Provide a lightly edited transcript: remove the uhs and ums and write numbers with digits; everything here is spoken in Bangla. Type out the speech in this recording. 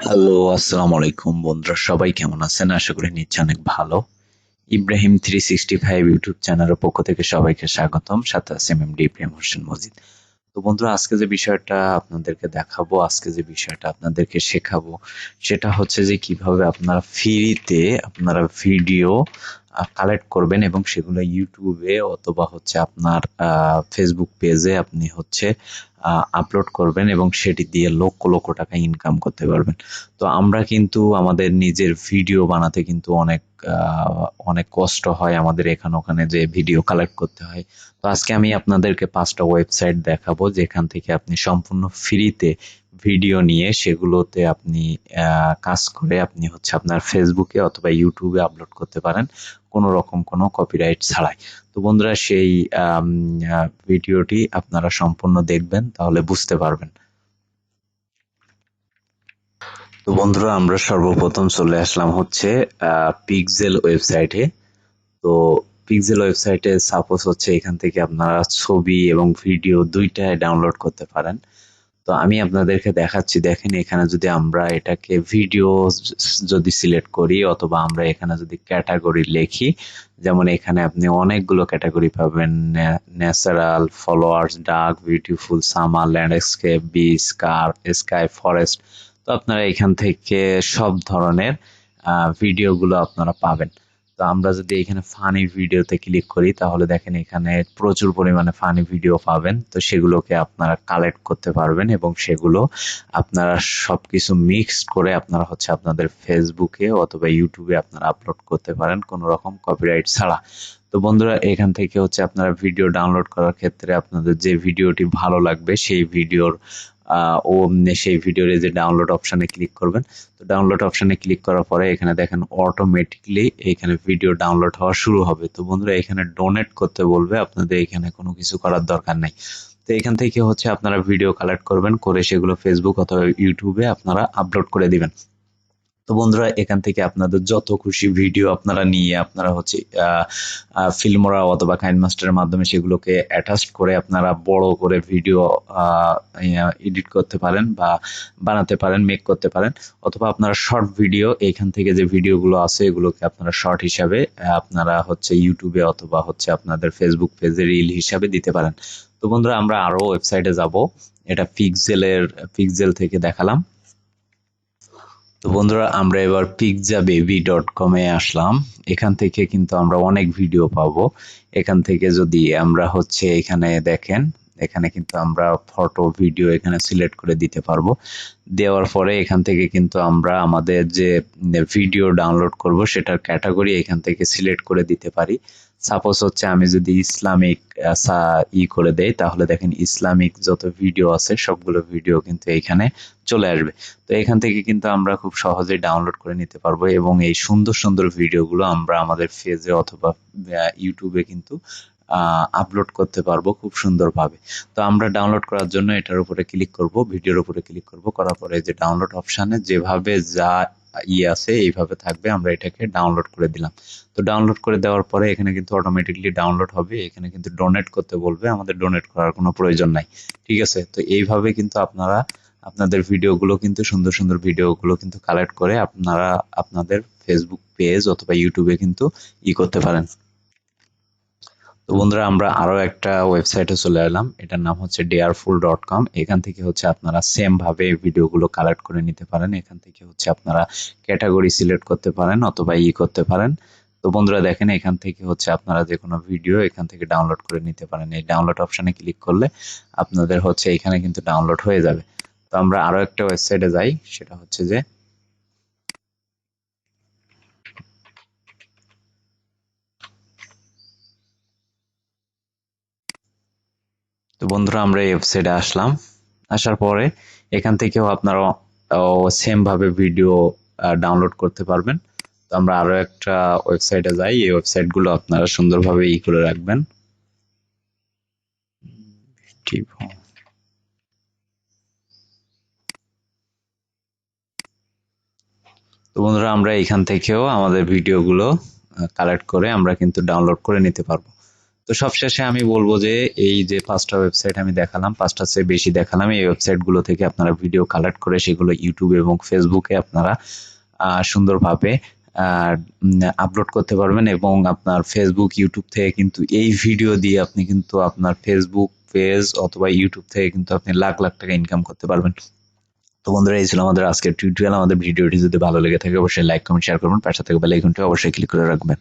হ্যালো, আসসালামু আলাইকুম বন্ধুরা, সবাই কেমন আছেন? আশা করি নিশ্চয়ই অনেক ভালো। ইব্রাহিম 365 ইউটিউব চ্যানেলের পক্ষ থেকে সবাইকে স্বাগতম। সাথে আছে এমডি ইব্রাহিম হোসেন মজিদ। তো বন্ধুরা, আজকে যে বিষয়টা আপনাদেরকে দেখাবো, আজকে যে বিষয়টা আপনাদেরকে শেখাবো, সেটা হচ্ছে যে কিভাবে আপনারা ফ্রিতে আপনারা ভিডিও কালেক্ট করবেন এবং সেগুলো ইউটিউবে অথবা হচ্ছে আপনার ফেসবুক পেজে আপনি হচ্ছে আপলোড করবেন এবং সেটি দিয়ে লক্ষ লক্ষ টাকা ইনকাম করতে পারবেন। তো আমরা কিন্তু আমাদের নিজের ভিডিও বানাতে কিন্তু অনেক কষ্ট হয় আমাদের, এখানে ওখানে যে ভিডিও কালেক্ট করতে হয়। তো আজকে আমি আপনাদেরকে 5টা ওয়েবসাইট দেখাবো যেখান থেকে আপনি সম্পূর্ণ ফ্রিতে ভিডিও নিয়ে সেগুলোতে আপনি কাজ করে আপনি হচ্ছে আপনার ফেসবুকে অথবা ইউটিউবে আপলোড করতে পারেন কোনো রকম কোনো কপিরাইট ছাড়াই। তো বন্ধুরা, সেই ভিডিওটি আপনারা সম্পূর্ণ দেখবেন, তাহলে বুঝতে পারবেন। তো বন্ধুরা, আমরা সর্বপ্রথম চলে আসলাম হচ্ছে পিক্সেল ওয়েবসাইটে। তো পিক্সেল ওয়েবসাইটে সাপোজ হচ্ছে এখান থেকে আপনারা ছবি এবং ভিডিও দুইটাই ডাউনলোড করতে পারেন। তো আমি আপনাদেরকে দেখাচ্ছি, দেখেন এখানে যদি আমরা এটাকে ভিডিও যদি সিলেক্ট করি অথবা আমরা এখানে যদি ক্যাটাগরি লিখি, যেমন এখানে আপনি অনেকগুলো ক্যাটাগরি পাবেন: natural, followers, dark, beautiful, summer, landscape, beach, car, sky, forest. তো আপনারা এখান থেকে সব ধরনের ভিডিওগুলো আপনারা পাবেন। তো আমরা যদি এখানে ফানি ভিডিওতে ক্লিক করি, তাহলে দেখেন এখানে প্রচুর পরিমাণে ফানি ভিডিও পাবেন। তো সেগুলোকে আপনারা কালেক্ট করতে পারবেন এবং সেগুলো আপনারা সবকিছু মিক্স করে আপনারা হচ্ছে আপনাদের ফেসবুকে অথবা ইউটিউবে আপনারা আপলোড করতে পারেন কোনো রকম কপিরাইট ছাড়া। তো বন্ধুরা, এখান থেকে হচ্ছে আপনারা ভিডিও ডাউনলোড করার ক্ষেত্রে আপনাদের যে ভিডিওটি ভালো লাগবে সেই ভিডিওর সেই ভিডিওর যে ডাউনলোড অপশনে ক্লিক করবেন। তো ডাউনলোড অপশনে ক্লিক করার পরে এখানে দেখেন অটোমেটিকলি এখানে ভিডিও ডাউনলোড হওয়া শুরু হবে। তো বন্ধুরা, এখানে ডোনেট করতে বলবে, আপনাদের এখানে কোনো কিছু করার দরকার নাই। তো এখান থেকে হচ্ছে আপনারা ভিডিও কালেক্ট করবেন, করে সেগুলো ফেসবুক অথবা ইউটিউবে আপনারা আপলোড করে দিবেন। তো বন্ধুরা, এখান থেকে আপনাদের যত খুশি ভিডিও আপনারা নিয়ে আপনারা হচ্ছে ফিল্মোরা অথবা কাইনমাস্টারের মাধ্যমে সেগুলোকে অ্যাটাচ করে আপনারা বড় করে ভিডিও এডিট করতে পারেন বা বানাতে পারেন, মেক করতে পারেন। অথবা আপনারা শর্ট ভিডিও, এইখান থেকে যে ভিডিওগুলো আছে এগুলোকে আপনারা শর্ট হিসাবে আপনারা হচ্ছে ইউটিউবে অথবা হচ্ছে আপনাদের ফেসবুক পেজে রিল হিসাবে দিতে পারেন। তো বন্ধুরা, আমরা আরো ওয়েবসাইটে যাব। এটা পিক্সেল থেকে দেখালাম। তো বন্ধুরা, আমরা এবার pixababy.com এ আসলাম। এখান থেকে কিন্তু আমরা অনেক ভিডিও পাবো। এখান থেকে যদি আমরা হচ্ছে এখানে দেখেন, এখানে কিন্তু আমরা ফটো ভিডিও এখানে সিলেক্ট করে দিতে পারবো। দেওয়ার পরে এখান থেকে কিন্তু আমরা আমাদের যে ভিডিও ডাউনলোড করব সেটার ক্যাটাগরি এখান থেকে সিলেক্ট করে দিতে পারি। সাপোজ হচ্ছে আমি যদি ইসলামিক করে দেই, তাহলে দেখেন ইসলামিক যত ভিডিও আছে সবগুলো ভিডিও কিন্তু এখানে চলে আসবে। তো এখান থেকে কিন্তু আমরা খুব সহজেই ডাউনলোড করে নিতে পারবো এবং এই সুন্দর সুন্দর ভিডিওগুলো আমরা আমাদের ফেজে অথবা ইউটিউবে কিন্তু আপলোড করতে পারবো খুব সুন্দরভাবে। তো আমরা ডাউনলোড করার জন্য এটার উপরে ক্লিক করব, ভিডিওর উপরে ক্লিক করব, করার পরে যে ডাউনলোড অপশানে যেভাবে যা আছে এইভাবে থাকবে, আমরা এটাকে ডাউনলোড করে দিলাম। তো ডাউনলোড করে দেওয়ার পরে এখানে কিন্তু অটোমেটিকলি ডাউনলোড হবে। এখানে কিন্তু ডোনেট করতে বলবে, আমাদের ডোনেট করার কোনো প্রয়োজন নাই। ঠিক আছে? তো এইভাবে কিন্তু আপনারা আপনাদের ভিডিওগুলো কিন্তু সুন্দর সুন্দর ভিডিওগুলো কিন্তু কালেক্ট করে আপনারা আপনাদের ফেসবুক পেজ অথবা ইউটিউবে কিন্তু করতে পারেন। তো বন্ধুরা, আমরা আরো একটা ওয়েবসাইটে চলে এলাম। এটার নাম হচ্ছে dareful.com। এখান থেকে হচ্ছে আপনারা সেম ভাবে ভিডিওগুলো কালেক্ট করে নিতে পারেন। এখান থেকে হচ্ছে আপনারা ক্যাটাগরি সিলেক্ট করতে পারেন অথবা করতে পারেন। তো বন্ধুরা, দেখেন এখান থেকে হচ্ছে আপনারা যে কোনো ভিডিও এখান থেকে ডাউনলোড করে নিতে পারেন। এই ডাউনলোড অপশনে ক্লিক করলে আপনাদের হচ্ছে এখানে কিন্তু ডাউনলোড হয়ে যাবে। তো আমরা আরো একটা ওয়েবসাইটে যাই, সেটা হচ্ছে যে, তো বন্ধুরা, আমরা এই ওয়েবসাইটে আসলাম। আসার পরে এখান থেকেও আপনারা সেম ভাবে ভিডিও ডাউনলোড করতে পারবেন। তো আমরা আরো একটা ওয়েবসাইটে যাই, এই ওয়েবসাইট গুলো আপনারা সুন্দরভাবে করে রাখবেন। তো বন্ধুরা, আমরা এখান থেকেও আমাদের ভিডিওগুলো কালেক্ট করে আমরা কিন্তু ডাউনলোড করে নিতে পারবো। তো সবশেষে আমি বলবো যে এই যে 5টা ওয়েবসাইট আমি দেখালাম, 5টার চেয়ে বেশি দেখালাম, এই ওয়েবসাইট গুলো থেকে আপনারা ভিডিও কালেক্ট করে সেগুলো ইউটিউব এবং ফেসবুকে আপনারা সুন্দরভাবে আপলোড করতে পারবেন, এবং আপনার ফেসবুক ইউটিউব থেকে কিন্তু এই ভিডিও দিয়ে আপনি কিন্তু আপনার ফেসবুক পেজ অথবা ইউটিউব থেকে কিন্তু আপনি লাখ লাখ টাকা ইনকাম করতে পারবেন। তো বন্ধুরা, এই ছিল আমাদের আজকের টিউটোরিয়াল। আমাদের ভিডিওটি যদি ভালো লেগে থাকে অবশ্যই লাইক কমেন্ট শেয়ার করবেন, পাশে থেকে বেল আইকনটি অবশ্যই ক্লিক করে রাখবেন।